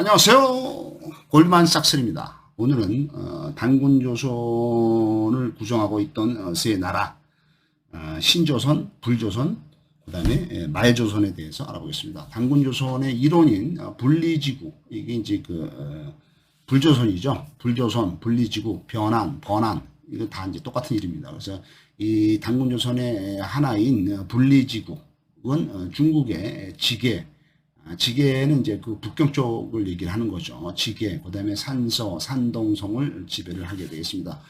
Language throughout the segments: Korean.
안녕하세요. 골드만삭스입니다. 오늘은 단군조선을 구성하고 있던 세 나라 신조선, 불조선, 그 다음에 말조선에 대해서 알아보겠습니다. 단군조선의 일원인 분리지구, 이게 이제 불조선이죠. 불조선, 분리지구, 변한, 번한, 이거 다 이제 똑같은 이름입니다. 그래서 이 단군조선의 하나인 분리지국은 중국의 지계, 지게는 이제 그 북경 쪽을 얘기를 하는 거죠. 지게, 그 다음에 산서, 산동성을 지배를 하게 되겠습니다.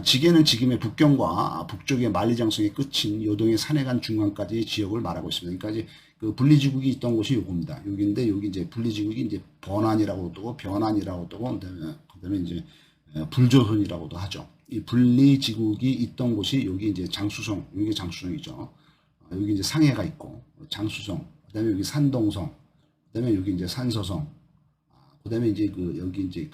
지게는 지금의 북경과 북쪽의 만리장성의 끝인 요동의 산해간 중간까지의 지역을 말하고 있습니다. 그러니까 이제 그 분리지국이 있던 곳이 요겁니다. 여기인데 여기 이제 분리지국이 이제 번안이라고 뜨고 변안이라고 뜨고 그다음에 이제 불조선이라고도 하죠. 이 분리지국이 있던 곳이 여기 이제 장수성, 여기 장수성이죠. 여기 이제 상해가 있고 장수성, 그다음에 여기 산동성, 그다음에 여기 이제 산서성, 그다음에 이제 여기 이제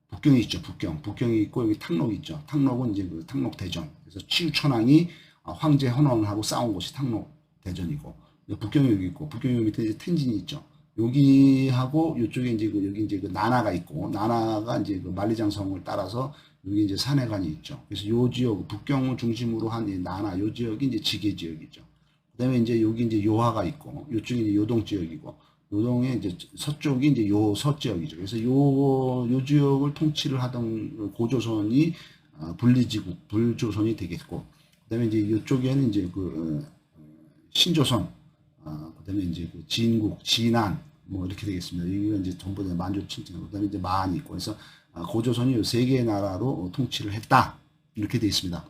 북경이 있죠. 북경이 있고 여기 탕록이 있죠. 탕록은 이제 탕록 대전. 그래서 치유천왕이 황제 헌원하고 싸운 곳이 탕록 대전이고, 북경이 여기 있고, 북경이 밑에 이제 텐진이 있죠. 여기하고 이쪽에 이제 여기 이제 나나가 있고, 나나가 이제 만리장성을 따라서 여기 이제 산해관이 있죠. 그래서 요 지역, 북경을 중심으로 한 이 나나, 요 지역이 이제 지계 지역이죠. 그다음에 이제 여기 이제 요하가 있고, 요쪽이 이제 요동 지역이고, 요동의 이제 서쪽이 이제 요서 지역이죠. 그래서 요 지역을 통치를 하던 고조선이 분리지국, 불조선이 되겠고, 그다음에 이제 이쪽에는 이제 신조선, 그다음에 이제 진국, 진안, 뭐 이렇게 되겠습니다. 여기가 이제 전부 다 만주 친정, 그다음에 이제 만이 있고, 그래서 고조선이 요 세 개의 나라로 통치를 했다, 이렇게 되어 있습니다.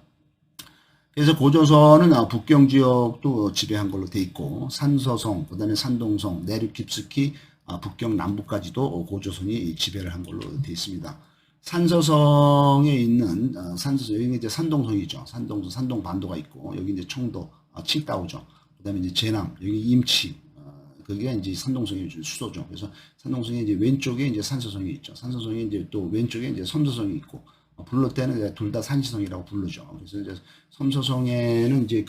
그래서 고조선은 북경 지역도 지배한 걸로 돼 있고, 산서성, 그다음에 산동성, 내륙 깊숙이 북경 남부까지도 고조선이 지배를 한 걸로 돼 있습니다. 산서성에 있는 산서성, 여기 이제 산동성이죠. 산동성, 산동반도가 있고, 여기 이제 청도, 칭다오죠. 그다음에 이제 제남, 여기 임치, 그게 이제 산동성의 수도죠. 그래서 산동성의 이제 왼쪽에 이제 산서성이 있죠. 산서성이 이제 또 왼쪽에 이제 섬서성이 있고, 부를 때는 둘 다 산시성이라고 부르죠. 그래서 이제 섬서성에는 이제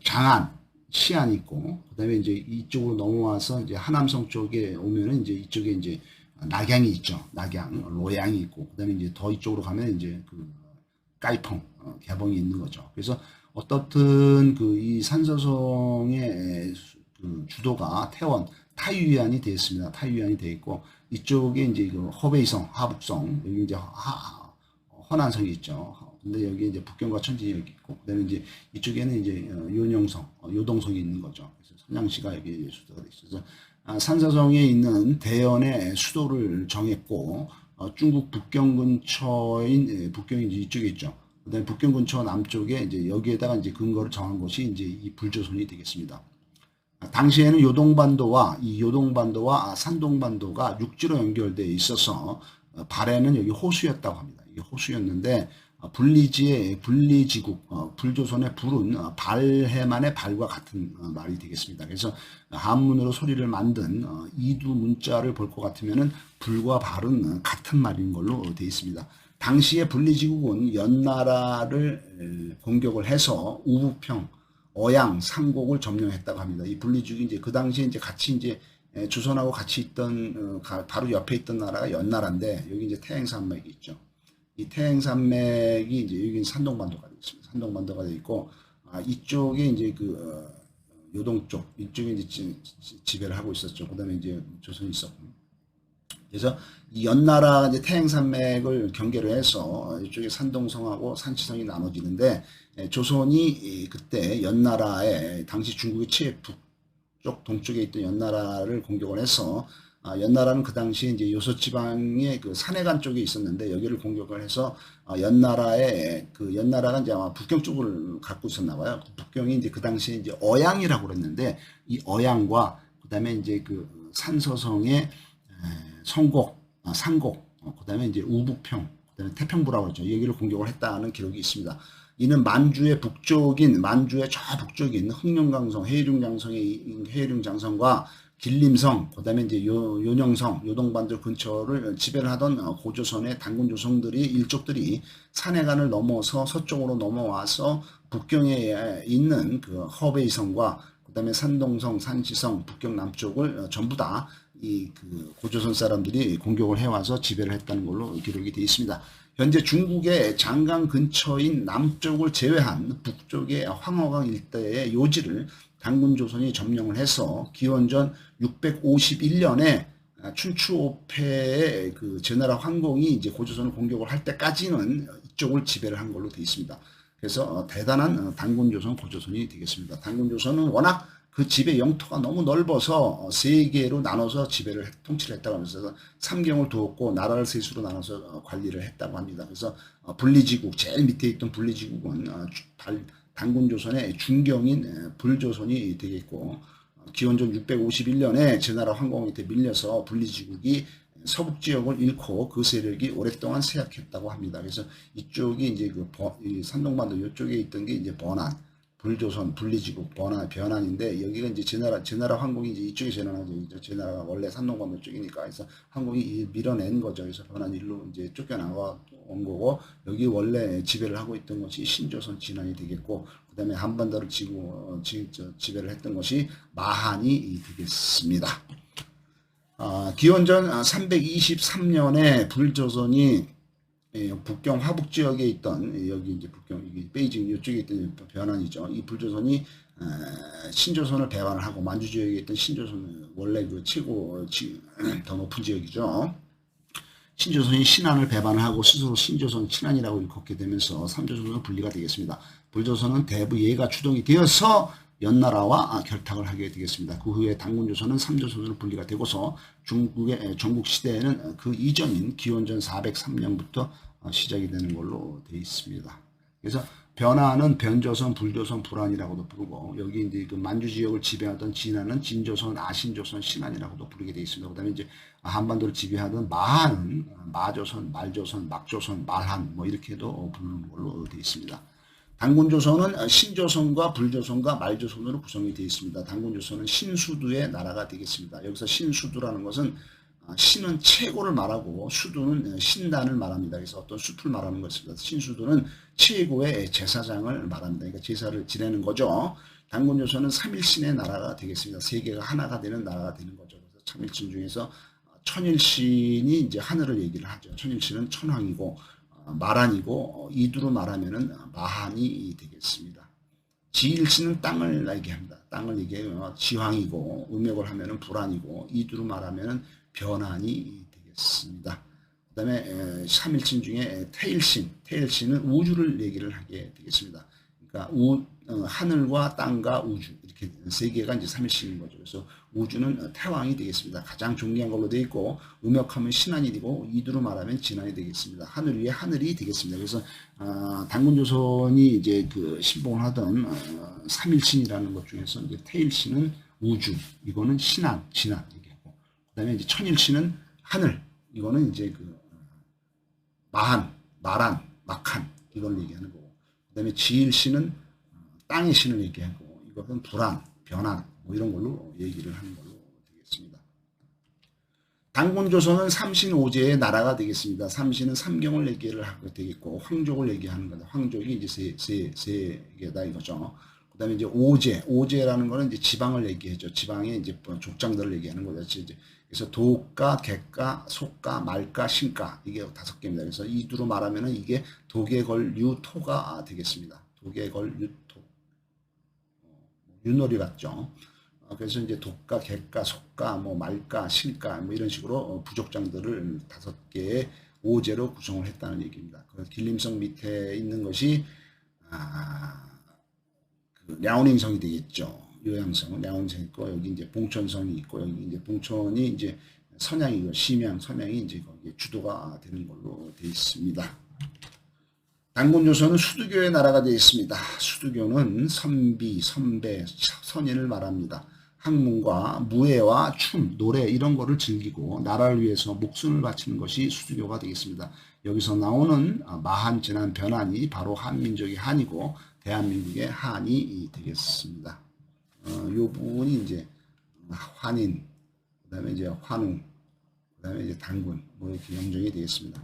장안, 시안이 있고, 그다음에 이제 이쪽으로 넘어와서 이제 하남성 쪽에 오면은 이제 이쪽에 이제 낙양이 있죠. 낙양, 로양이 있고, 그다음에 이제 더 이쪽으로 가면 이제 까이펑, 개봉이 있는 거죠. 그래서 어떻든 이 산서성의 주도가 태원, 타유안이 되어 있습니다. 타유안이 되어 있고, 이쪽에 이제 허베이성, 하북성, 여기 이제 허난성이 있죠. 근데 여기 이제 북경과 천진이 여기 있고, 그다음에 이제 이쪽에는 이제 요령성, 요동성이 있는 거죠. 그래서 선양시가 여기 수도가 되어 있어서 산서성에 있는 대연의 수도를 정했고, 중국 북경 근처인 북경이 이제 이쪽에 있죠. 그다음에 북경 근처 남쪽에 이제 여기에다가 이제 근거를 정한 것이 이제 이 불조선이 되겠습니다. 당시에는 요동반도와 산동반도가 육지로 연결되어 있어서 발해는 여기 호수였다고 합니다. 이게 호수였는데 분리지국, 불조선의 불은 발해만의 발과 같은 말이 되겠습니다. 그래서 한문으로 소리를 만든 이두 문자를 볼 것 같으면은 불과 발은 같은 말인 걸로 되어 있습니다. 당시에 분리지국은 연나라를 공격을 해서 우북평, 어양, 상곡을 점령했다고 합니다. 이 분리지국이 이제 그 당시에 이제 같이 이제 조선하고 같이 있던 바로 옆에 있던 나라가 연나라인데, 여기 이제 태행산맥이 있죠. 이 태행산맥이 이제 여기 산동반도가 되어 있습니다. 산동반도가 되어 있고, 이쪽에 이제 요동 쪽, 이쪽에 이제 지배를 하고 있었죠. 그다음에 이제 조선이 있었고. 그래서 이 연나라 이제 태행산맥을 경계로 해서 이쪽에 산동성하고 산시성이 나눠지는데, 조선이 그때 연나라에 당시 중국의 최북쪽 동쪽에 있던 연나라를 공격을 해서, 연나라는 그 당시에 이제 요소지방의 산해간 쪽에 있었는데 여기를 공격을 해서 연나라가 이제 아마 북경 쪽을 갖고 있었나 봐요. 북경이 이제 그 당시에 이제 어양이라고 그랬는데, 이 어양과 그다음에 이제 산서성의 성곡, 상곡, 그다음에 이제 우북평, 그다음에 태평부라고 그러죠. 여기를 공격을 했다는 기록이 있습니다. 이는 만주의 저 북쪽에 있는 흑룡강성, 해룡장성과 길림성, 그다음에 이제 요령성, 요동반도 근처를 지배를 하던 고조선의 단군조선들이 일족들이 산해간을 넘어서 서쪽으로 넘어와서 북경에 있는 허베이성과 그다음에 산동성, 산시성, 북경 남쪽을 전부 다 이 그 고조선 사람들이 공격을 해와서 지배를 했다는 걸로 기록이 되어 있습니다. 현재 중국의 장강 근처인 남쪽을 제외한 북쪽의 황허강 일대의 요지를 단군조선이 점령을 해서 기원전 651년에 춘추오패의 그 제나라 황공이 이제 고조선을 공격을 할 때까지는 이쪽을 지배를 한 걸로 되어 있습니다. 그래서 대단한 단군조선 고조선이 되겠습니다. 단군조선은 워낙 그 지배 영토가 너무 넓어서 세 개로 나눠서 지배를 통치를 했다고 하면서 삼경을 두었고 나라를 셋으로 나눠서 관리를 했다고 합니다. 그래서 분리지국 제일 밑에 있던 분리지국은 단군조선의 중경인 불조선이 되겠고 기원전 651년에 제나라 황공한테 밀려서 분리지국이 서북 지역을 잃고 그 세력이 오랫동안 쇠약했다고 합니다. 그래서 이쪽이 이제 이 산동반도 이쪽에 있던 게 이제 번안, 불조선, 분리지국, 변환인데 여기가 이제 제나라 황공이 이제 이쪽에 제나라죠. 제나라가 원래 산동반도 쪽이니까 그래서 황공이 밀어낸 거죠. 그래서 변환 일로 이제 쫓겨나온 거고 여기 원래 지배를 하고 있던 것이 신조선 진안이 되겠고 그다음에 한반도를 지배를 했던 것이 마한이 되겠습니다. 기원전 323년에 불조선이 북경 화북 지역에 있던 여기 이제 북경 베이징 이쪽에 있던 변환이죠. 이 불조선이 신조선을 배반을 하고 만주 지역에 있던 신조선은 원래 그 최고 더 높은 지역이죠. 신조선이 신안을 배반을 하고 스스로 신조선 친안이라고 일컫게 되면서 삼조선으로 분리가 되겠습니다. 불조선은 대부 예가 주동이 되어서 연나라와 결탁을 하게 되겠습니다. 그 후에 단군조선은 삼조선으로 분리가 되고서 중국의 전국시대에는 그 이전인 기원전 403년부터 시작이 되는 걸로 되어 있습니다. 그래서 변화는 변조선, 불조선, 불안이라고도 부르고 여기 이제 그 만주 지역을 지배하던 진안은 진조선, 아신조선, 신안이라고도 부르게 되어 있습니다. 그다음에 이제 한반도를 지배하던 마한은 마조선, 말조선, 막조선, 말한 뭐 이렇게도 부르는 걸로 되어 있습니다. 단군조선은 신조선과 불조선과 말조선으로 구성이 되어 있습니다. 단군조선은 신수두의 나라가 되겠습니다. 여기서 신수두라는 것은 신은 최고를 말하고 수두는 신단을 말합니다. 그래서 어떤 숲을 말하는 것입니다. 신수두는 최고의 제사장을 말합니다. 그러니까 제사를 지내는 거죠. 단군조선은 삼일신의 나라가 되겠습니다. 세계가 하나가 되는 나라가 되는 거죠. 그래서 삼일신 중에서 천일신이 이제 하늘을 얘기를 하죠. 천일신은 천황이고 마란이고 이두로 말하면은 마한이 되겠습니다. 지일신은 땅을 얘기합니다. 땅을 얘기해요. 지황이고 음역을 하면은 불안이고 이두로 말하면은 변환이 되겠습니다. 그 다음에 3일신 중에 태일신은 우주를 얘기를 하게 되겠습니다. 그러니까 하늘과 땅과 우주 이렇게 세 개가 이제 3일신인 거죠. 그래서 우주는 태왕이 되겠습니다. 가장 존귀한 걸로 되어 있고 음역하면 신안이 되고 이두로 말하면 진안이 되겠습니다. 하늘 위에 하늘이 되겠습니다. 그래서 단군조선이 이제 그 신봉을 하던 3일신이라는 것 중에서 이제 태일신은 우주, 이거는 신안, 진안 얘기하고 그다음에 이제 천일신은 하늘, 이거는 이제 그 마한, 마란, 막한 이걸 얘기하는 거고 그다음에 지일신은 땅의 신을 얘기하고 이것은 불안, 변환 뭐 이런 걸로 얘기를 하는 걸로 되겠습니다. 단군조선은 삼신오제의 나라가 되겠습니다. 삼신은 삼경을 얘기를 하게 되겠고 황족을 얘기하는 거다. 황족이 이제 세 개다 이거죠. 그다음에 이제 오제라는 거는 이제 지방을 얘기하죠. 지방의 이제 족장들을 얘기하는 거죠. 그래서 도가, 객가, 속가, 말가, 신가 이게 5개입니다. 그래서 이두로 말하면은 이게 도계걸유토가 되겠습니다. 도계걸유토 윷놀이 같죠. 그래서 이제 독가, 객가, 속가, 뭐 말가, 신가 뭐 이런 식으로 부족장들을 5개의 오제로 구성을 했다는 얘기입니다. 그 길림성 밑에 있는 것이 그 랴오닝성이 되겠죠. 요양성, 랴오닝성이 있고 여기 이제 봉천성이 있고 여기 이제 봉천이 이제 선양이고 심양, 선양이 이제 거기에 주도가 되는 걸로 되어 있습니다. 단군조선은 수두교의 나라가 되어 있습니다. 수두교는 선비, 선배, 선인을 말합니다. 학문과 무예와 춤, 노래 이런 거를 즐기고 나라를 위해서 목숨을 바치는 것이 수두교가 되겠습니다. 여기서 나오는 마한, 진안, 변한이 바로 한민족의 한이고 대한민국의 한이 되겠습니다. 이 부분이 이제 환인, 그다음에 이제 환웅, 그다음에 이제 단군 뭐 이렇게 명정이 되겠습니다.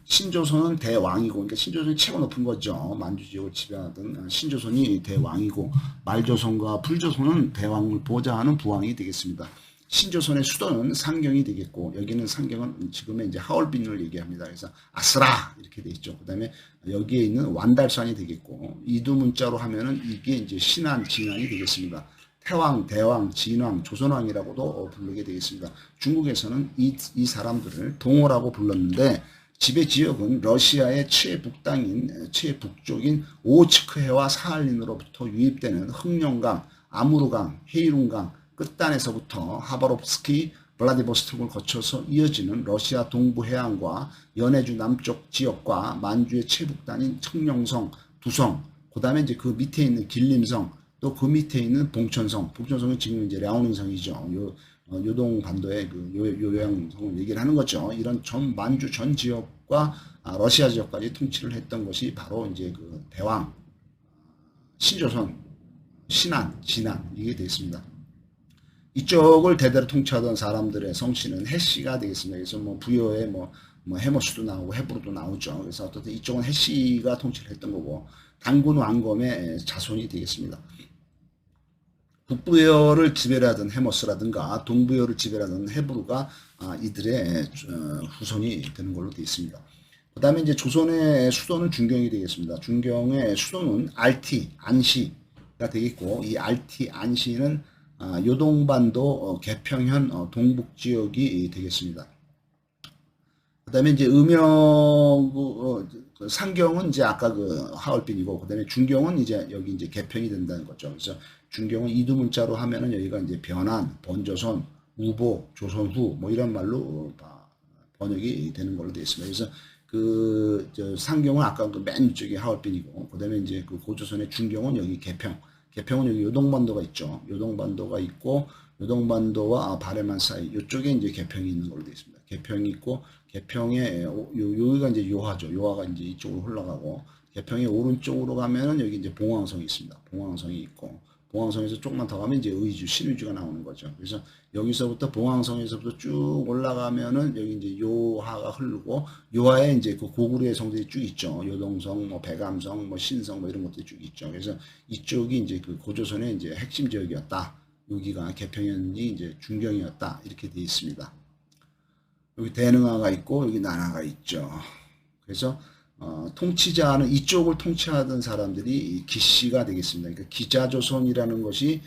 신조선은 대왕이고, 그러니까 신조선이 최고 높은 거죠. 만주 지역을 지배하던 신조선이 대왕이고, 말조선과 불조선은 대왕을 보좌하는 부왕이 되겠습니다. 신조선의 수도는 상경이 되겠고, 여기는 상경은 지금의 이제 하얼빈을 얘기합니다. 그래서 아스라 이렇게 돼 있죠. 그다음에 여기에 있는 완달산이 되겠고, 이두문자로 하면은 이게 이제 신안, 진안이 되겠습니다. 태왕, 대왕, 진왕, 조선왕이라고도 부르게 되겠습니다. 중국에서는 이 사람들을 동호라고 불렀는데, 지배 지역은 러시아의 최북쪽인 오츠크해와 사할린으로부터 유입되는 흑룡강, 아무르강, 헤이룬강 끝단에서부터 하바롭스키, 블라디보스톡을 거쳐서 이어지는 러시아 동부 해안과 연해주 남쪽 지역과 만주의 최북단인 청룡성, 두성, 그 다음에 이제 그 밑에 있는 길림성, 또 그 밑에 있는 봉천성, 봉천성은 지금 이제 랴오닝성이죠. 요동 반도의 그 요양성을 얘기를 하는 거죠. 이런 전 만주 전 지역과 러시아 지역까지 통치를 했던 것이 바로 이제 그 대왕, 신조선, 신안, 진안 이게 되겠습니다. 이쪽을 대대로 통치하던 사람들의 성씨는 해씨가 되겠습니다. 그래서 뭐 부여에 뭐 해머스도 나오고 헤브로도 나오죠. 그래서 어떻든 이쪽은 해씨가 통치를 했던 거고, 단군 왕검의 자손이 되겠습니다. 북부여를 지배를 하던 해머스라든가 동부여를 지배를 하던 헤브루가 이들의 후손이 되는 걸로 되어 있습니다. 그 다음에 이제 조선의 수도는 중경이 되겠습니다. 중경의 수도는 알티, 안시가 되겠고, 이 알티, 안시는 요동반도 개평현 동북지역이 되겠습니다. 그 다음에 이제 상경은 이제 아까 그 하얼빈이고, 그 다음에 중경은 이제 여기 이제 개평이 된다는 거죠. 그래서 중경은 이두문자로 하면은 여기가 이제 변한, 번조선, 우보, 조선후 뭐 이런 말로 번역이 되는 걸로 되어 있습니다. 그래서 상경은 아까 그 맨 위쪽에 하얼빈이고, 그 다음에 이제 그 고조선의 중경은 여기 개평. 개평은 여기 요동반도가 있죠. 요동반도가 있고, 요동반도와 바레만 사이 이쪽에 이제 개평이 있는 걸로 되어 있습니다. 개평이 있고, 개평에 여기가 이제 요하죠. 요하가 이제 이쪽으로 흘러가고, 개평의 오른쪽으로 가면은 여기 이제 봉황성이 있습니다. 봉황성이 있고, 봉황성에서 조금만 더 가면 이제 의주, 신의주가 나오는 거죠. 그래서 여기서부터 봉황성에서부터 쭉 올라가면은 여기 이제 요하가 흐르고, 요하에 이제 그 고구려의 성들이 쭉 있죠. 요동성, 뭐 백암성, 뭐 신성, 뭐 이런 것들이 쭉 있죠. 그래서 이쪽이 이제 그 고조선의 이제 핵심 지역이었다. 여기가 개평현이 이제 중경이었다. 이렇게 되어 있습니다. 여기 대능하가 있고, 여기 난하가 있죠. 그래서 통치자는 이쪽을 통치하던 사람들이 기씨가 되겠습니다. 그러니까 기자조선이라는 것이,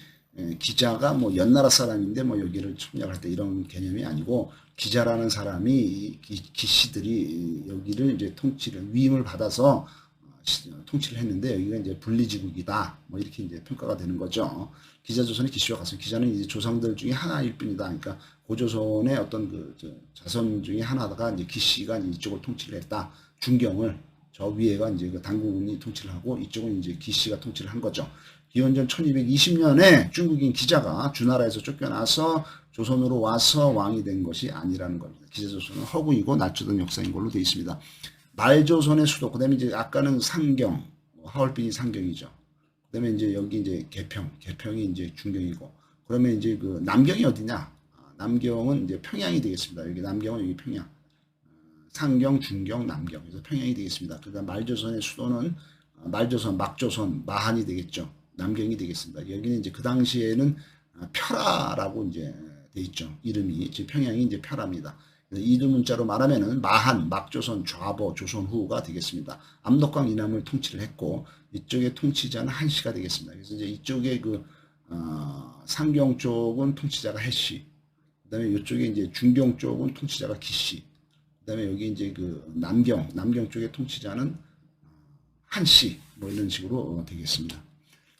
기자가 뭐 연나라 사람인데 뭐 여기를 침략할 때 이런 개념이 아니고, 기자라는 사람이 기씨들이 여기를 이제 위임을 받아서 통치를 했는데, 여기가 이제 분리지국이다. 뭐 이렇게 이제 평가가 되는 거죠. 기자조선의 기씨와 같습니다. 기자는 이제 조상들 중에 하나일 뿐이다. 그러니까 고조선의 어떤 자손 중에 하나가 이제 기씨가 이쪽을 통치를 했다. 중경을, 저 위에가 이제 그 당군이 통치를 하고, 이쪽은 이제 기씨가 통치를 한 거죠. 기원전 1220년에 중국인 기자가 주나라에서 쫓겨나서 조선으로 와서 왕이 된 것이 아니라는 겁니다. 기자조선은 허구이고 낮추던 역사인 걸로 되어 있습니다. 말조선의 수도, 그 다음에 이제 아까는 상경, 하얼빈이 상경이죠. 그 다음에 이제 여기 이제 개평이 이제 중경이고, 그러면 이제 그 남경이 어디냐? 남경은 이제 평양이 되겠습니다. 여기 남경은 여기 평양. 상경, 중경, 남경. 그래서 평양이 되겠습니다. 그러니까 말조선의 수도는 말조선, 막조선, 마한이 되겠죠. 남경이 되겠습니다. 여기는 이제 그 당시에는 표라라고 이제 돼 있죠. 이름이. 지금 평양이 이제 표라입니다. 이두문자로 말하면은 마한, 막조선, 좌보, 조선후가 되겠습니다. 압록강 이남을 통치를 했고, 이쪽의 통치자는 한씨가 되겠습니다. 그래서 이제 이쪽에 상경 쪽은 통치자가 해씨, 그다음에 이쪽에 이제 중경 쪽은 통치자가 기씨, 그다음에 여기 이제 남경 쪽의 통치자는 한씨, 뭐 이런 식으로 되겠습니다.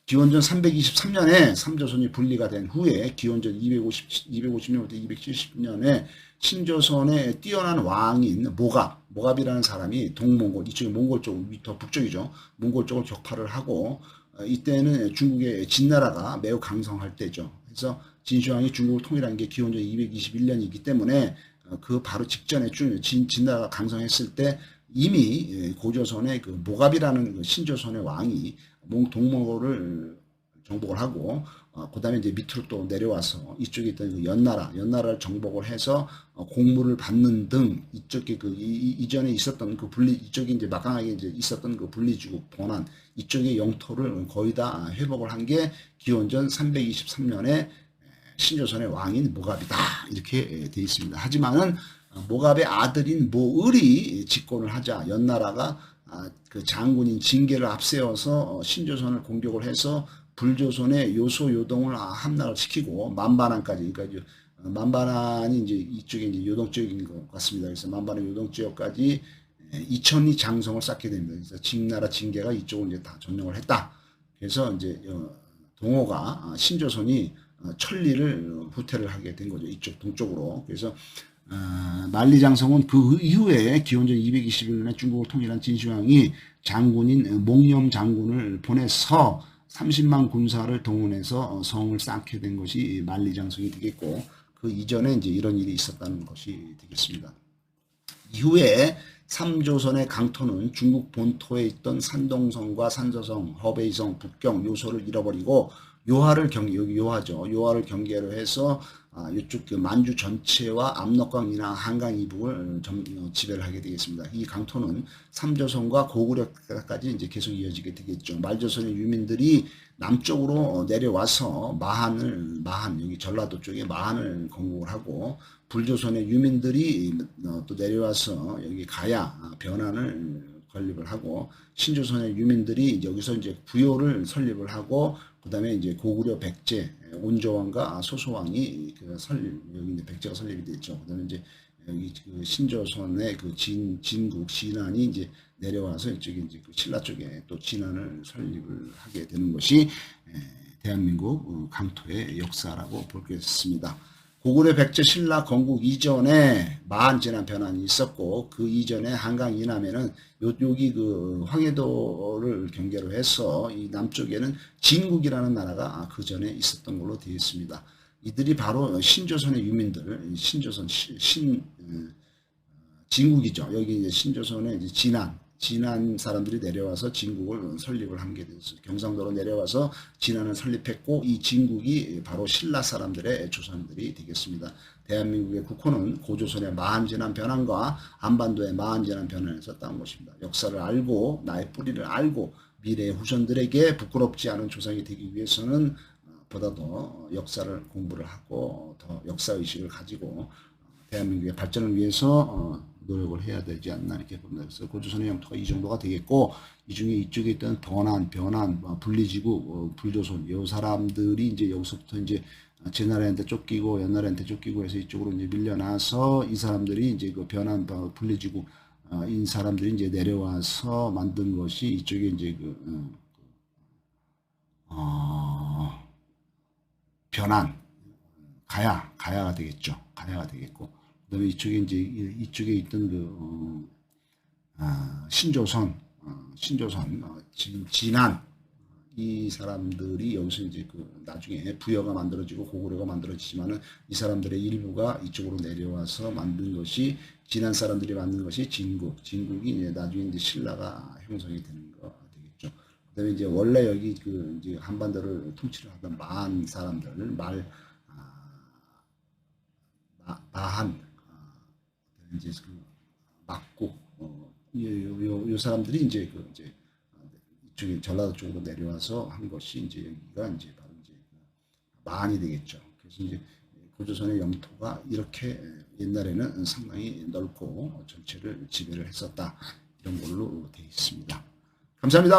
기원전 323년에 삼조선이 분리가 된 후에 기원전 250년부터 270년에 신조선의 뛰어난 왕인 모갑이라는 사람이 동몽골, 이쪽이 몽골 쪽, 더 북쪽이죠. 몽골 쪽을 격파를 하고, 이때는 중국의 진나라가 매우 강성할 때죠. 그래서 진시황이 중국을 통일한 게 기원전 221년이기 때문에 그 바로 직전에 진나라가 강성했을 때 이미 고조선의 그 모갑이라는 그 신조선의 왕이 동몽골을 정복을 하고, 그 다음에 이제 밑으로 또 내려와서 이쪽에 있던 그 연나라를 정복을 해서 공물을 받는 등, 이쪽에 이전에 있었던 이쪽에 이제 막강하게 이제 있었던 그 분리주국, 번안, 이쪽의 영토를 거의 다 회복을 한 게 기원전 323년에 신조선의 왕인 모갑이다 이렇게 돼 있습니다. 하지만은 모갑의 아들인 모을이 집권을 하자 연나라가 그 장군인 징계를 앞세워서 신조선을 공격을 해서 불조선의 요소 요동을 함락을 시키고 만반항까지, 그러니까 만반항이 이제 이쪽에 이제 요동 지역인 것 같습니다. 그래서 만반항 요동 지역까지 2천리 장성을 쌓게 됩니다. 그래서 징나라 징계가 이쪽을 이제 다 점령을 했다. 그래서 이제 동호가 신조선이 천리를 후퇴를 하게 된 거죠. 이쪽 동쪽으로. 그래서 만리장성은 그 이후에 기원전 221년에 중국을 통일한 진시황이 장군인 몽염 장군을 보내서 30만 군사를 동원해서 성을 쌓게 된 것이 만리장성이 되겠고, 그 이전에 이제 이런 일이 있었다는 것이 되겠습니다. 이후에 삼조선의 강토는 중국 본토에 있던 산동성과 산저성, 허베이성, 북경 요소를 잃어버리고 요하를 여기 요하죠. 요하를 경계로 해서 이쪽 그 만주 전체와 압록강 이나 한강 이북을 지배를 하게 되겠습니다. 이 강토는 삼조선과 고구려까지 이제 계속 이어지게 되겠죠. 말조선의 유민들이 남쪽으로 내려와서 마한 여기 전라도 쪽에 마한을 건국을 하고, 불조선의 유민들이 또 내려와서 여기 가야 변안을 건립을 하고, 신조선의 유민들이 여기서 이제 부요를 설립을 하고, 그 다음에 이제 고구려 백제 온조왕과 소소왕이 여기 이제 백제가 설립이 됐죠. 그 다음에 이제 여기 그 신조선의 그 진국 진안이 이제 내려와서 이쪽에 이제 그 신라 쪽에 또 진안을 설립을 하게 되는 것이 대한민국 강토의 역사라고 보겠습니다. 고구려 백제 신라 건국 이전에 마한제나 변환이 있었고, 그 이전에 한강 이남에는 여기 그 황해도를 경계로 해서 이 남쪽에는 진국이라는 나라가 그 전에 있었던 걸로 되어 있습니다. 이들이 바로 신조선의 유민들, 신조선 진국이죠. 여기 이제 신조선의 이제 진안 사람들이 내려와서 진국을 설립을 하게 됐어요. 경상도로 내려와서 진안을 설립했고, 이 진국이 바로 신라 사람들의 조상들이 되겠습니다. 대한민국의 국호는 고조선의 마한진안 변환과 한반도의 마한진안 변환에 썼다는 것입니다. 역사를 알고 나의 뿌리를 알고 미래의 후손들에게 부끄럽지 않은 조상이 되기 위해서는 보다 더 역사를 공부를 하고 더 역사의식을 가지고 대한민국의 발전을 위해서 노력을 해야 되지 않나 이렇게 봅니다. 그래서 고조선의 영토가 이 정도가 되겠고, 이 중에 이쪽에 있던 변환, 분리지구, 불조선, 이 사람들이 이제 여기서부터 이제 제 나라한테 쫓기고 연나라한테 쫓기고 해서 이쪽으로 이제 밀려나서 이 사람들이 이제 그 변환, 분리지구, 이 사람들이 이제 내려와서 만든 것이 이쪽에 이제 변환, 가야가 되겠죠. 가야가 되겠고, 그다음에 이쪽에 이제 이쪽에 있던 신조선, 지금 진안 이 사람들이 여기서 이제 나중에 부여가 만들어지고 고구려가 만들어지지만은 이 사람들의 일부가 이쪽으로 내려와서 만든 것이 진안 사람들이 만든 것이 진국이 이제 나중에 이제 신라가 형성이 되는 거 되겠죠. 그다음에 이제 원래 여기 이제 한반도를 통치를 하던 마한 사람들 마한 이제 막국 요 사람들이 이제 이쪽에 전라도 쪽으로 내려와서 한 것이 이제 여기가 이제 바로 이제 마한이 되겠죠. 그래서 이제 고조선의 영토가 이렇게 옛날에는 상당히 넓고 전체를 지배를 했었다, 이런 걸로 되어 있습니다. 감사합니다.